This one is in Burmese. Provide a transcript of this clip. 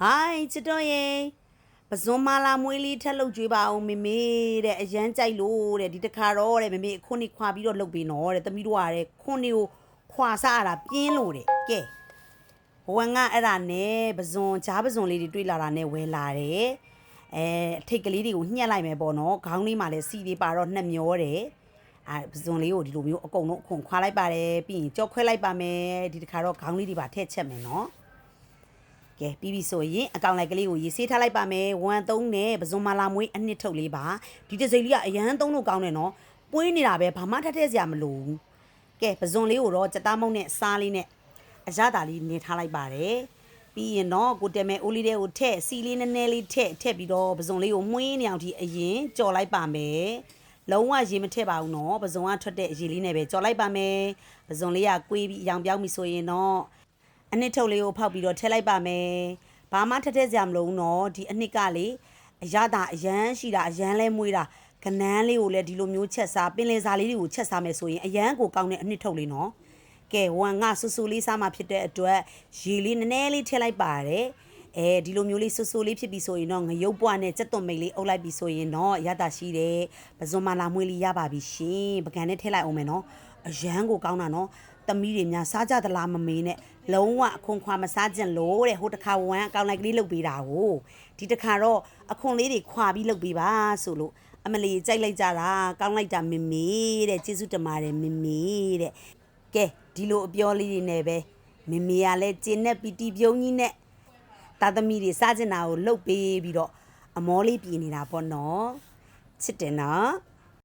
Hi ချစ်တော်ရေပဇွန်မာလာမွေးလေးထက်လုပ်ကြွေးပါအောင်မေမေတဲ့အရန်ကြိုက်လို့တဲ့ဒီတခါတော့တဲ့မေမေခွန်းနေခွာပြီးတော့လုပ်ပေးနော်တဲ့သမီးတို့ကတဲ့ခွန်းနေကိုခွာစားရတာပြင်းလို့တဲ့ကဲဘဝငါအဲ့ဒါနဲ့ပဇွန်ဂျားပဇွန်လေးတွေတွေ့လာတာနဲ့ဝဲလာတယ်အထိတ်ကလေးတွေကိုညှက်လိုက်မယ်ပေါ့နော်ခေါင်းလေးမှာလည်းစီလေးပါတော့နှက်မျောတယ်ပဇွန်လေးကိုဒီလိုမျိုးအကုန်လုံးအခွန်ခွာလိုက်ပါတယ်ပြီးရင်ကြောက်ခွဲလိုက်ပါမယ်ဒီတခါတော့ခေါင်းလေးတွေပါထည့်ချက်မယ်နော်ကဲပြီးပြီဆိုရင်အကောင်လိုက်ကလေးကိုရေးဆေးထားလိုက်ပါမယ်1-3နဲ့ပဇွန်မာလာမွေးအနှစ်ထုတ်လေးပါဒီတစိမ့်လေးကအရန်သုံးလို့ကောင်းတယ်နော်ပွေးနေတာပဲဘာမှထက်ထည့်စရာမလိုဘူးကဲပဇွန်လေးကိုတော့စက်သားမုံနဲ့စားလေးနဲ့အရသာလေးနေထားလိုက်ပါတယ်ပြီးရင်တော့ကိုတဲမဲအိုးလေးတွေကိုထည့်စီလေးနည်းနည်းလေးထည့်ပြီးတော့ပဇွန်လေးကိုမှုင်းနေအောင်ဒီအရင်ကြော်လိုက်ပါမယ်လုံးဝရေမထည့်ပါဘူးနော်ပဇွန်ကထွက်တဲ့ရေလေးနဲ့ပဲကြော်လိုက်ပါမယ်ပဇွန်လေးကကွေးပြီးအရောင်ပြောင်းပြီဆိုရင်တော့အနှစ်ထုတ်လေးကိုဖောက်ပြီးတော့ထည့်လိုက်ပါမယ်ဘာမှထက်ထည့်စရာမလိုဘူးနော်ဒီအနှစ်ကလေအရသာအရန်ရှိတာအရန်လဲမွေးတာကနန်းလေးကိုလည်းဒီလိုမျိုးချက်စားပင်လယ်စာလေးတွေကိုချက်စားမယ်ဆိုရင်အရန်ကိုကောင်းတဲ့အနှစ်ထုတ်လေးနော်ကဲဝမ်ငါဆူဆူလေးစားမှဖြစ်တဲ့အတွက်ရေလေးနည်းနည်းလေးထည့်လိုက်ပါတယ်ဒီလိုမျိုးလေးဆူဆူလေးဖြစ်ပြီဆိုရင်တော့ငရုတ်ပွားနဲ့ကြက်သွန်မိတ်လေးအုပ်လိုက်ပြီဆိုရင်တော့ရတာရှိတယ်ပဇွန်မာလာမွေးလေးရပါပြီရှင်ပကံနဲ့ထည့်လိုက်အောင်မယ်နော်အရန်ကိုကောင်းတာနော်သမီးတွေများစားကြသလားမမေးနဲ့လုံးဝအခွန်ခွာမစားကြင်လို့တဲ့ဟိုတခါဝမ်အကောင်လိုက်ကလေးလုပ်ပေးတာကိုဒီတခါတော့အခွန်လေးတွေခွာပြီးလုပ်ပေးပါဆိုလို့အမလီကြိုက်လိုက်ကြတာကောင်းလိုက်တာမေမေတဲ့ကျေးဇူးတင်ပါတယ်မေမေတဲ့ကဲဒီလိုအပြောလေးတွေနဲ့ပဲမေမေကလည်းကျင်းနဲ့ပီတီပြုံးကြီးနဲ့တာသမီတွေစားကျင်တာကိုလှုပ်ပေးပြီးတော့အမောလေးပြေနေတာပေါ့နော်ချစ်တယ်နော်